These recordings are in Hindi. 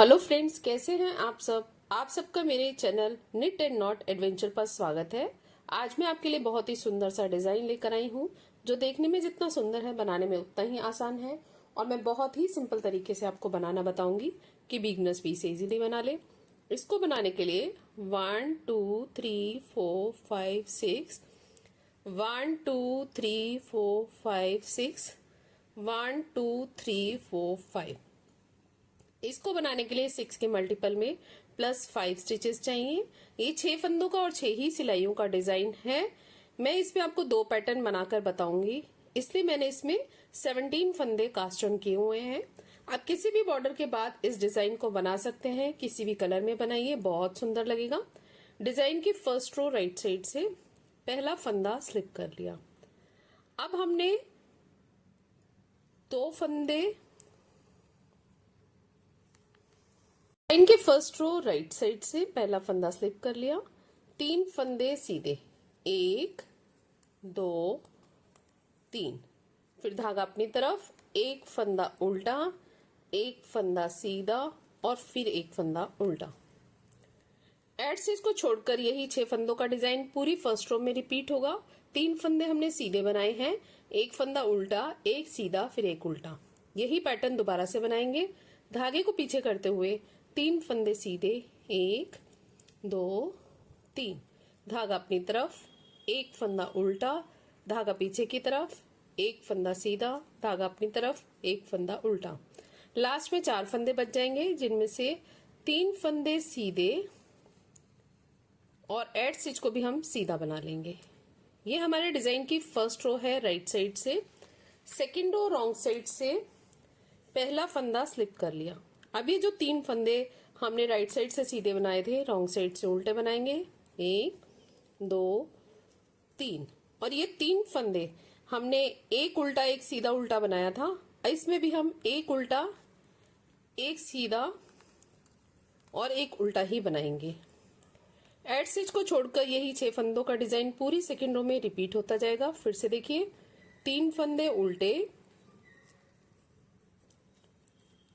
हेलो फ्रेंड्स, कैसे हैं आप सब। आप सबका मेरे channel knit and not adventure पर स्वागत है। आज मैं आपके लिए बहुत ही सुंदर सा डिजाइन लेकर आई हूँ, जो देखने में जितना सुंदर है बनाने में उतना ही आसान है। और मैं बहुत ही सिंपल तरीके से आपको बनाना बताऊंगी कि बिगनर्स भी इसे इजीली बना ले। इसको बनाने के लिए 1 2 3 4 5 6 1 2 3 4 5 6 1 2 3 4 5 इसको बनाने के लिए 6 के मल्टीपल में +5 स्टिचेस चाहिए। ये 6 फंदों का और 6 ही सिलाइयों का डिजाइन है। मैं इसमें आपको 2 पैटर्न बनाकर बताऊंगी, इसलिए मैंने इसमें 17 फंदे कास्ट ऑन किए हुए हैं। आप किसी भी बॉर्डर के बाद इस डिजाइन को बना सकते हैं, किसी भी कलर में बनाइए, बहुत सुंदर लगेगा। डिजाइन की फर्स्ट रो राइट साइड से पहला फंदा स्लिप कर लिया। अब हमने 2 फंदे लाइन के फर्स्ट रो राइट साइड से पहला फंदा स्लिप कर लिया। 3 फंदे सीधे, 1 2 3, फिर धागा अपनी तरफ, एक फंदा उल्टा, एक फंदा सीधा और फिर एक फंदा उल्टा। एड स्टिच को छोड़कर यही 6 फंदों का डिजाइन पूरी फर्स्ट रो में रिपीट होगा। 3 फंदे हमने सीधे बनाए हैं, एक फंदा उल्टा, एक सीधा, फिर एक उल्टा। यही पैटर्न दोबारा से बनाएंगे। धागे को पीछे करते हुए 3 फंदे सीधे, 1 2 3, धागा अपनी तरफ, एक फंदा उल्टा, धागा पीछे की तरफ, एक फंदा सीधा, धागा अपनी तरफ, एक फंदा उल्टा। लास्ट में 4 फंदे बच जाएंगे, जिनमें से 3 फंदे सीधे और एड स्टिच को भी हम सीधा बना लेंगे। ये हमारे डिजाइन की फर्स्ट रो है राइट साइड से। सेकेंड रो रॉन्ग साइड से पहला फंदा स्लिप कर लिया। अब ये जो 3 फंदे हमने राइट साइड से सीधे बनाए थे, रॉन्ग साइड से उल्टे बनाएंगे, 1 2 3। और ये 3 फंदे हमने एक उल्टा एक सीधा उल्टा बनाया था, इसमें भी हम एक उल्टा एक सीधा और एक उल्टा ही बनाएंगे। एड स्टिच को छोड़कर यही 6 फंदों का डिजाइन पूरी सेकेंड रो में रिपीट होता जाएगा। फिर से देखिए, 3 फंदे उल्टे,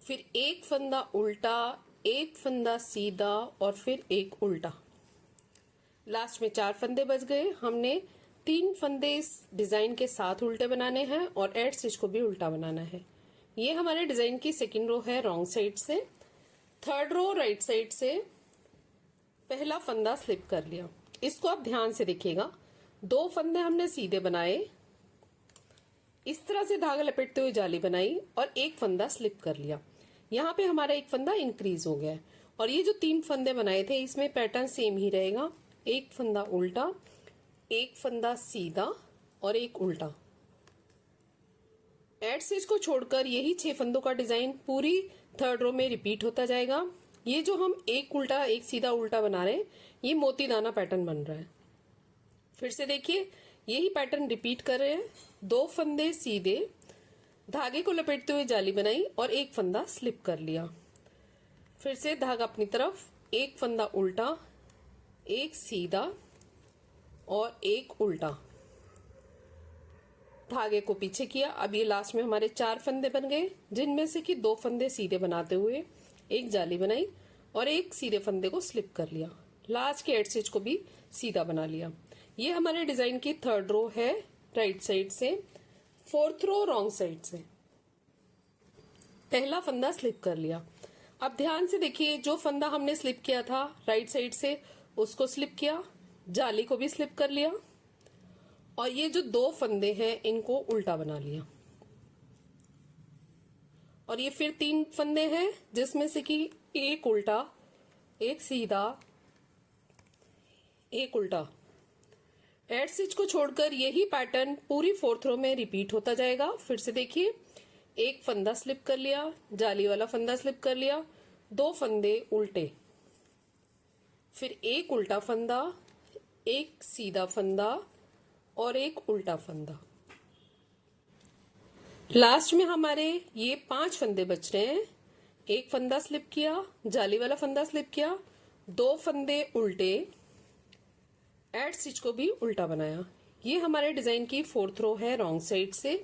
फिर एक फंदा उल्टा, एक फंदा सीधा और फिर एक उल्टा। लास्ट में 4 फंदे बच गए। हमने 3 फंदे इस डिजाइन के साथ उल्टे बनाने हैं और एड स्टिच को भी उल्टा बनाना है। ये हमारे डिजाइन की सेकेंड रो है रॉन्ग साइड से। थर्ड रो राइट साइड से पहला फंदा स्लिप कर लिया। इसको आप ध्यान से देखिएगा। 2 फंदे हमने सीधे बनाए, इस तरह से धागा लपेटते हुए जाली बनाई और एक फंदा स्लिप कर लिया। यहाँ पे हमारा एक फंदा इंक्रीज हो गया है। और ये जो 3 फंदे बनाए थे, इसमें पैटर्न सेम ही रहेगा। एक फंदा उल्टा, एक फंदा सीधा और एक उल्टा। एड स्टिच को छोड़कर यही 6 फंदों का डिजाइन पूरी थर्ड रो में रिपीट होता जाएगा। ये जो हम एक उल्टा एक सीधा उल्टा बना रहे हैं, ये मोती दाना पैटर्न बन रहा है। फिर से देखिए, यही पैटर्न रिपीट कर रहे हैं। 2 फंदे सीधे, धागे को लपेटते हुए जाली बनाई और एक फंदा स्लिप कर लिया। फिर से धागा अपनी तरफ, एक फंदा उल्टा, एक सीधा और एक उल्टा, धागे को पीछे किया। अब ये लास्ट में हमारे 4 फंदे बन गए, जिनमें से कि 2 फंदे सीधे बनाते हुए एक जाली बनाई और एक सीधे फंदे को स्लिप कर लिया। लास्ट के एड स्टिच को भी सीधा बना लिया। ये हमारे डिजाइन की थर्ड रो है राइट साइड से। फोर्थ रो रॉन्ग साइड से पहला फंदा स्लिप कर लिया। अब ध्यान से देखिए, जो फंदा हमने स्लिप किया था राइट साइड से, उसको स्लिप किया, जाली को भी स्लिप कर लिया और ये जो 2 फंदे हैं, इनको उल्टा बना लिया। और ये फिर 3 फंदे हैं, जिसमें से कि एक उल्टा, एक सीधा, एक उल्टा। एड स्टिच को छोड़कर यही पैटर्न पूरी फोर्थ रो में रिपीट होता जाएगा। फिर से देखिए, एक फंदा स्लिप कर लिया, जाली वाला फंदा स्लिप कर लिया, 2 फंदे उल्टे, फिर एक उल्टा फंदा, एक सीधा फंदा और एक उल्टा फंदा। लास्ट में हमारे ये 5 फंदे बच रहे हैं। एक फंदा स्लिप किया, जाली वाला फंदा स्लिप किया, 2 फंदे उल्टे, एड स्टिच को भी उल्टा बनाया। ये हमारे डिजाइन की फोर्थ रो है रॉन्ग साइड से।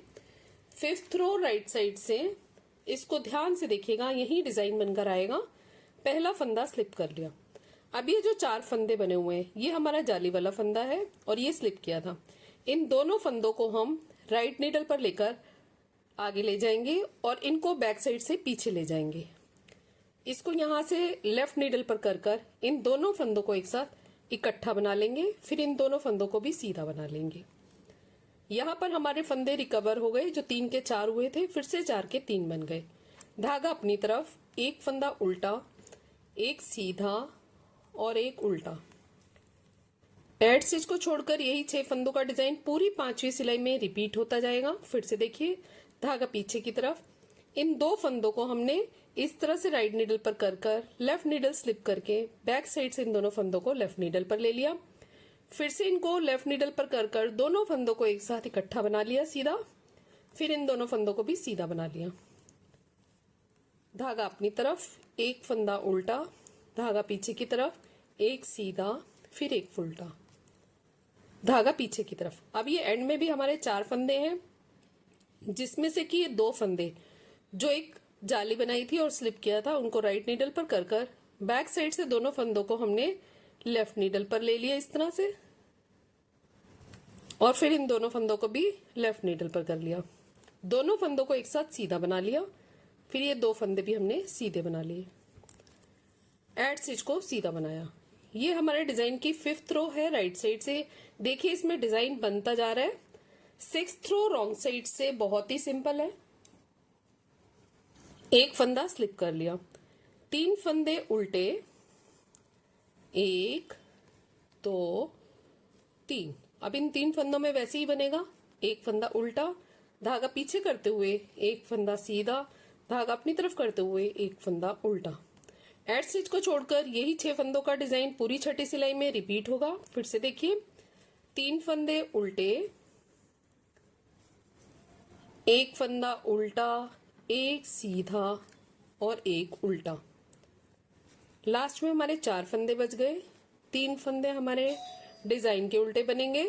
फिफ्थ रो राइट साइड से इसको ध्यान से देखिएगा, यही डिजाइन बनकर आएगा। पहला फंदा स्लिप कर लिया। अब ये जो 4 फंदे बने हुए हैं ये हमारा जाली वाला फंदा है और ये स्लिप किया था। इन दोनों फंदों को हम राइट नीडल पर लेकर आगे ले जाएंगे और इनको बैक साइड से पीछे ले जाएंगे। इसको यहां से लेफ्ट नीडल पर कर इन दोनों फंदों को एक साथ इकट्ठा बना लेंगे, फिर इन दोनों फंदों को भी सीधा बना लेंगे। यहाँ पर हमारे फंदे रिकवर हो गए, जो 3 के 4 हुए थे फिर से 4 के 3 बन गए। धागा अपनी तरफ, एक फंदा उल्टा, एक सीधा और एक उल्टा। एड स्टिच को छोड़कर यही 6 फंदों का डिजाइन पूरी 5वीं सिलाई में रिपीट होता जाएगा। फिर से देखिए, धागा पीछे की तरफ, इन 2 फंदों को हमने इस तरह से राइट नीडल पर कर लेफ्ट नीडल स्लिप करके बैक साइड से इन दोनों फंदों को लेफ्ट नीडल पर ले लिया। फिर से इनको लेफ्ट नीडल पर कर दोनों फंदों को एक साथ इकट्ठा बना लिया सीधा, फिर इन दोनों फंदों को भी सीधा बना लिया। धागा अपनी तरफ, एक फंदा उल्टा, धागा पीछे की तरफ, एक सीधा फिर एक उल्टा, धागा पीछे की तरफ। अब ये एंड में भी हमारे 4 फंदे हैं, जिसमें से कि ये 2 फंदे जो एक जाली बनाई थी और स्लिप किया था उनको राइट नीडल पर कर बैक साइड से दोनों फंदों को हमने लेफ्ट नीडल पर ले लिया इस तरह से, और फिर इन दोनों फंदों को भी लेफ्ट नीडल पर कर लिया। दोनों फंदों को एक साथ सीधा बना लिया, फिर ये 2 फंदे भी हमने सीधे बना लिए। एड स्टिच को सीधा बनाया। ये हमारे डिजाइन की 5th रो है राइट साइड से। देखिए इसमें डिजाइन बनता जा रहा है। 6th रो रॉन्ग साइड से बहुत ही सिंपल है। एक फंदा स्लिप कर लिया, 3 फंदे उल्टे, 1 2 3। अब इन 3 फंदों में वैसे ही बनेगा, एक फंदा उल्टा, धागा पीछे करते हुए एक फंदा सीधा, धागा अपनी तरफ करते हुए एक फंदा उल्टा। एड स्टिच को छोड़कर यही 6 फंदों का डिजाइन पूरी 6ठी सिलाई में रिपीट होगा। फिर से देखिए, 3 फंदे उल्टे, एक फंदा उल्टा, एक सीधा और एक उल्टा। लास्ट में हमारे 4 फंदे बच गए। 3 फंदे हमारे डिजाइन के उल्टे बनेंगे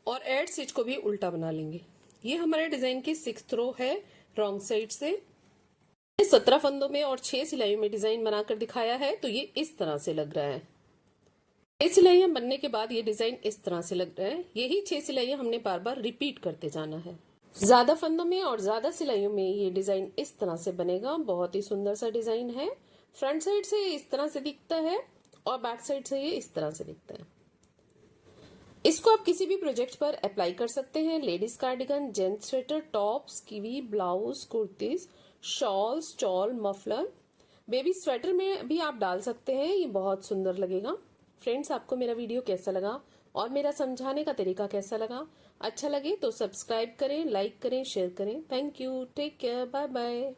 और एड स्टिच को भी उल्टा बना लेंगे। ये हमारे डिजाइन की 6th रो है रॉन्ग साइड से। 17 फंदों में और 6 सिलाइयों में डिजाइन बनाकर दिखाया है, तो ये इस तरह से लग रहा है। 6 सिलाइयां बनने के बाद ये डिजाइन इस तरह से लग रहा है। यही 6 सिलाइयां हमने बार बार रिपीट करते जाना है। ज्यादा फंदों में और ज्यादा सिलाइयों में ये डिजाइन इस तरह से बनेगा। बहुत ही सुंदर सा डिजाइन है। फ्रंट साइड से इस तरह से दिखता है और बैक साइड से ये इस तरह से दिखता है। इसको आप किसी भी प्रोजेक्ट पर अप्लाई कर सकते हैं। Ladies cardigan, gents sweater, tops, kiwi, blouse, kurtis, shawls, chawl, muffler, baby sweater में भी आप डाल सकते हैं। ये बहुत सुंदर लगेगा। फ्रेंड्स, आपको मेरा वीडियो कैसा लगा और मेरा समझाने का तरीका कैसा लगा? अच्छा लगे तो सब्सक्राइब करें, लाइक करें, शेयर करें। Thank you, take care, bye bye.